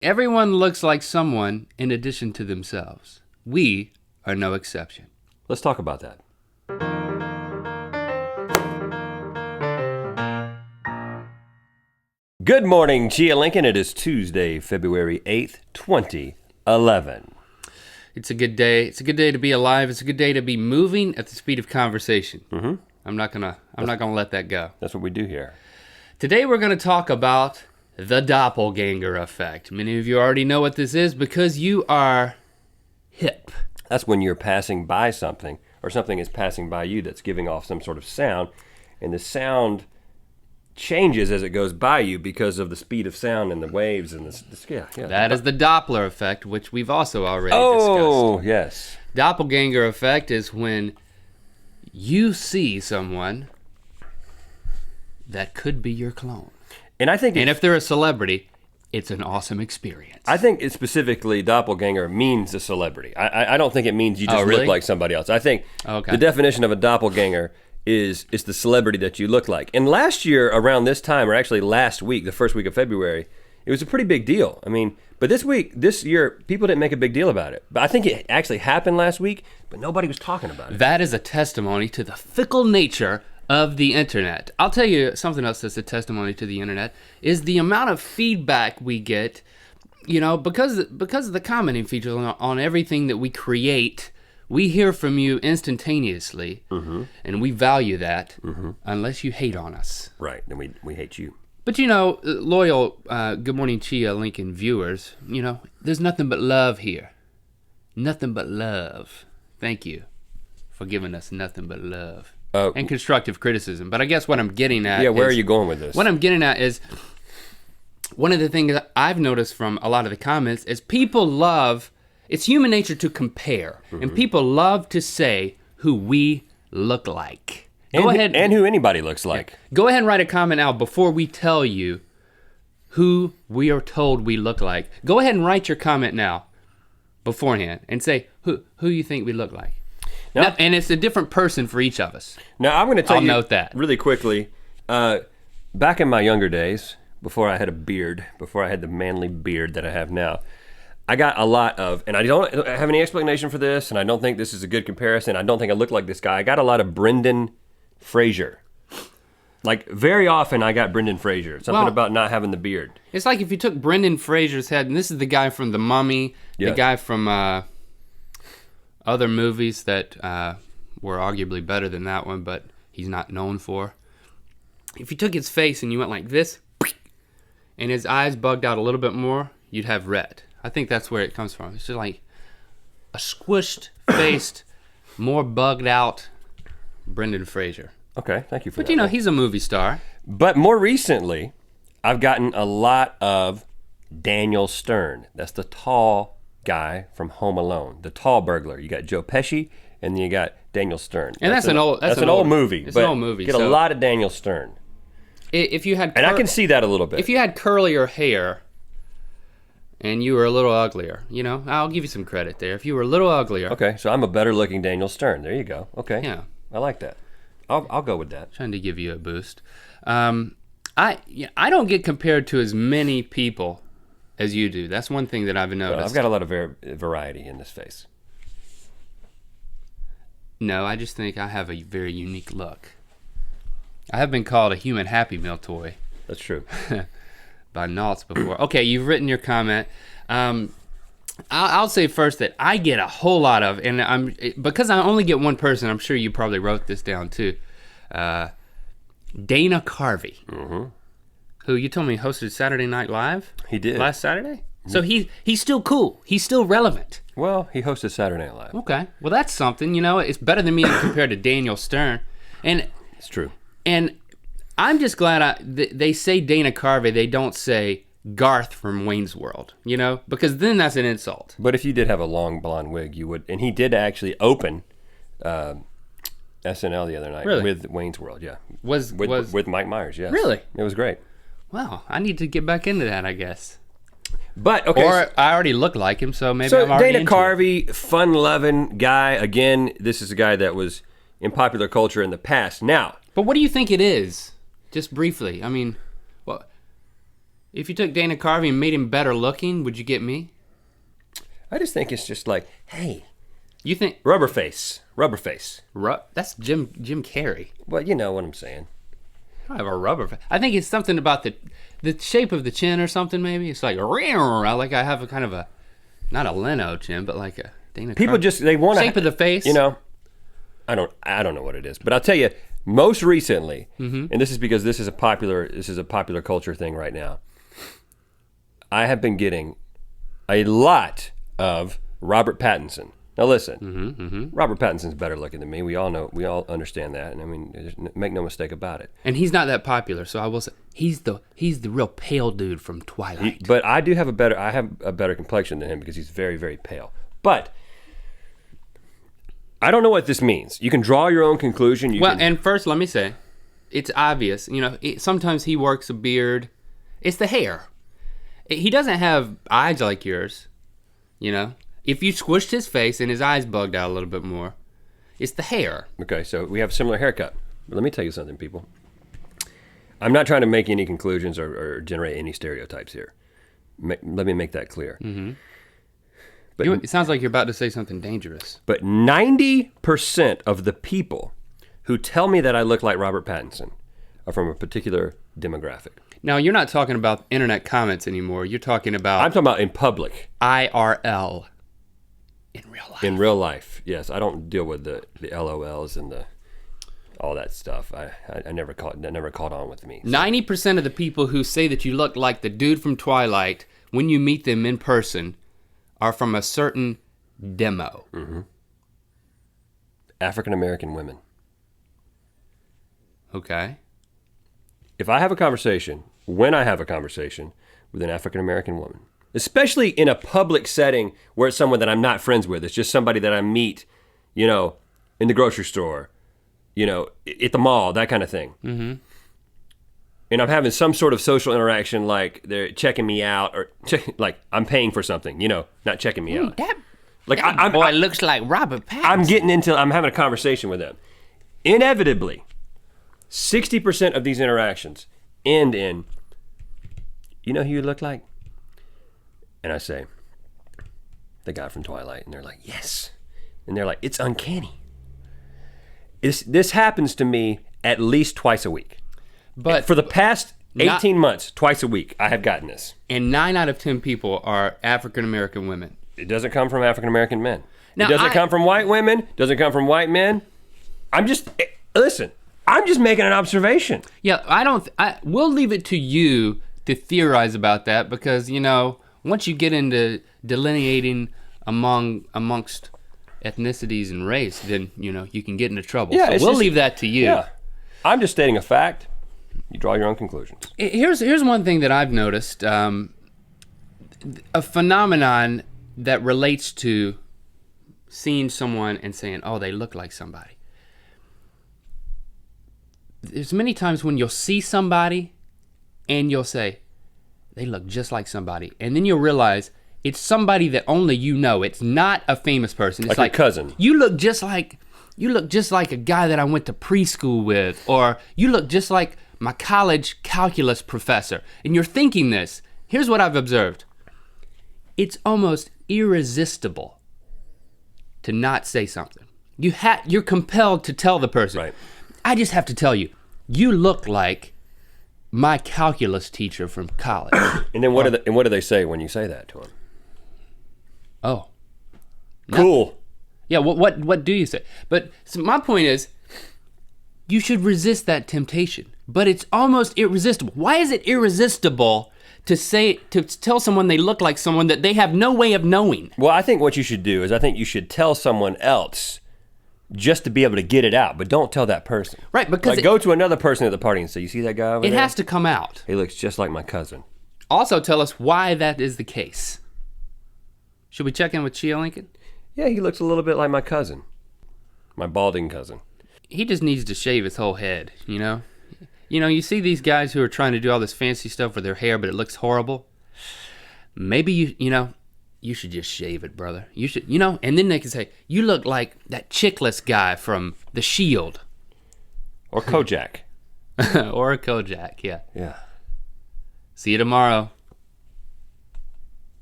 Everyone looks like someone in addition to themselves. We are no exception. Let's talk about that. Good morning, Chia Lincoln. It is Tuesday, February 8th, 2011. It's a good day. It's a good day to be alive. It's a good day to be moving at the speed of conversation. Mm-hmm. I'm not gonna let that go. That's what we do here. Today we're gonna talk about the Doppelganger Effect. Many of you already know what this is because you are hip. That's when you're passing by something, or something is passing by you that's giving off some sort of sound, and the sound changes as it goes by you because of the speed of sound and the waves and the That is the Doppler effect, which we've also already discussed. Oh, yes. Doppelganger effect is when you see someone that could be your clone. And I think if they're a celebrity, it's an awesome experience. I think it specifically doppelganger means a celebrity. I don't think it means you just really? look like somebody else. I think the definition of a doppelganger is the celebrity that you look like. And last year around this time, or actually last week, the first week of February, it was a pretty big deal. I mean, but this year, people didn't make a big deal about it. But I think it actually happened last week, but nobody was talking about it. That is a testimony to the fickle nature of the internet. I'll tell you something else that's a testimony to the internet is the amount of feedback we get, because of the commenting features on everything that we create. We hear from you instantaneously, and we value that, unless you hate on us. Right, then we hate you. But loyal Good Morning Chia Lincoln viewers, there's nothing but love here. Nothing but love. Thank you for giving us nothing but love. And constructive criticism. But I guess what I'm getting at where are you going with this? What I'm getting at is, one of the things that I've noticed from a lot of the comments is people love, it's human nature to compare. And people love to say who we look like. Go ahead. And who anybody looks like. Yeah. Go ahead and write a comment now before we tell you who we are told we look like. Go ahead and write your comment now beforehand and say who you think we look like. Now, and it's a different person for each of us. Now, I'm going to tell you note that. really quickly. Back in my younger days, before I had a beard, before I had the manly beard that I have now, I got a lot of, and I don't have any explanation for this, and I don't think this is a good comparison. I don't think I look like this guy. I got a lot of Brendan Fraser. Like, very often I got Brendan Fraser. Something about not having the beard. It's like if you took Brendan Fraser's head, and this is the guy from The Mummy, the guy from other movies that were arguably better than that one, but he's not known for. If you took his face and you went like this, and his eyes bugged out a little bit more, you'd have red. I think that's where it comes from. It's just like a squished-faced, more bugged out Brendan Fraser. Okay, thank you for that. But he's a movie star. But more recently, I've gotten a lot of Daniel Stern. That's the tall guy from Home Alone, the tall burglar. You got Joe Pesci, and then you got Daniel Stern. And that's an old movie. It's an old movie. Get a lot of Daniel Stern. If you had, and I can see that a little bit. If you had curlier hair, and you were a little uglier, I'll give you some credit there. If you were a little uglier, okay, so I'm a better looking Daniel Stern. There you go. Okay, yeah, I like that. I'll go with that. Trying to give you a boost. I don't get compared to as many people as you do. That's one thing that I've noticed. Well, I've got a lot of variety in this face. No, I just think I have a very unique look. I have been called a human Happy Meal toy. That's true. By Nauts before. Okay, you've written your comment. I'll say first that I get a whole lot of, and because I only get one person, I'm sure you probably wrote this down too. Dana Carvey, who you told me hosted Saturday Night Live. He did last Saturday. So he's still cool. He's still relevant. Well, he hosted Saturday Night Live. Okay, well that's something. It's better than me compared to Daniel Stern, and it's true. And I'm just glad they say Dana Carvey. They don't say Garth from Wayne's World, because then that's an insult. But if you did have a long blonde wig, you would. And he did actually open SNL the other night with Wayne's World. Yeah, with Mike Myers. Yes, really, it was great. Wow, I need to get back into that, I guess. But okay, or I already look like him, so maybe I'm already Dana into Carvey, fun-loving guy. Again, this is a guy that was in popular culture in the past. Now, but what do you think it is? Just briefly, I mean, If you took Dana Carvey and made him better looking, would you get me? I just think it's just like, hey. You think... Rubber face. That's Jim Carrey. Well, you know what I'm saying. I don't have a rubber face. I think it's something about the shape of the chin or something, maybe. It's like I have a kind of a, not a Leno chin, but like a Dana People Carvey. just, they want to... Shape of the face. You know, I don't know what it is. But I'll tell you, most recently, and this is because this is a popular culture thing right now, I have been getting a lot of Robert Pattinson. Now listen, Robert Pattinson's better looking than me. We all understand that, and I mean, make no mistake about it. And he's not that popular, so I will say he's the real pale dude from Twilight. But I have a better complexion than him because he's very, very pale. But I don't know what this means. You can draw your own conclusion. And first, let me say, it's obvious. You know, sometimes he works a beard. It's the hair. He doesn't have eyes like yours, you know. If you squished his face and his eyes bugged out a little bit more, it's the hair. Okay, so we have a similar haircut. But let me tell you something, people. I'm not trying to make any conclusions or generate any stereotypes here. Let me make that clear. Mm-hmm. But it sounds like you're about to say something dangerous. But 90% of the people who tell me that I look like Robert Pattinson are from a particular demographic. Now, you're not talking about internet comments anymore. You're talking about... I'm talking about in public. IRL. In real life. In real life, yes. I don't deal with the LOLs and all that stuff. I never caught on with me. So. 90% of the people who say that you look like the dude from Twilight, when you meet them in person, are from a certain demo. Mm-hmm. African American women. Okay. If I have a conversation, when I have a conversation with an African American woman, especially in a public setting where it's someone that I'm not friends with, it's just somebody that I meet, you know, in the grocery store, you know, at the mall, that kind of thing. Mm-hmm. And I'm having some sort of social interaction, like they're checking me out, or like I'm paying for something, you know, not checking me out. That boy looks like Robert Pattinson. I'm having a conversation with them. Inevitably, 60% of these interactions end in, you know who you look like? And I say, the guy from Twilight. And they're like, yes. And they're like, it's uncanny. This happens to me at least twice a week. But for the past 18 months, twice a week, I have gotten this. And 9 out of 10 people are African American women. It doesn't come from African American men. Now, it doesn't come from white women. Doesn't come from white men. Listen, I'm just making an observation. Yeah, we'll leave it to you to theorize about that because, you know, once you get into delineating amongst ethnicities and race, then, you know, you can get into trouble. Yeah, so we'll leave that to you. Yeah. I'm just stating a fact. You draw your own conclusions. Here's one thing that I've noticed. A phenomenon that relates to seeing someone and saying, oh, they look like somebody. There's many times when you'll see somebody and you'll say, they look just like somebody. And then you'll realize it's somebody that only you know. It's not a famous person. It's like a cousin. You look just like a guy that I went to preschool with, or you look just like my college calculus professor. And you're thinking this. Here's what I've observed. It's almost irresistible to not say something. You're compelled to tell the person. Right. I just have to tell you, you look like my calculus teacher from college. And then what do they say when you say that to them? Oh. Cool. Yeah, what do you say? But so my point is, you should resist that temptation. But it's almost irresistible. Why is it irresistible to tell someone they look like someone that they have no way of knowing? Well, I think what you should do is you should tell someone else just to be able to get it out, but don't tell that person. Right, because go to another person at the party and say, you see that guy over there? It has to come out. He looks just like my cousin. Also tell us why that is the case. Should we check in with Chia Lincoln? Yeah, he looks a little bit like my cousin. My balding cousin. He just needs to shave his whole head, you know? You know, you see these guys who are trying to do all this fancy stuff with their hair, but it looks horrible. Maybe you should just shave it, brother. You should, and then they can say, you look like that chickless guy from The Shield. Or Kojak. Or a Kojak, yeah. Yeah. See you tomorrow.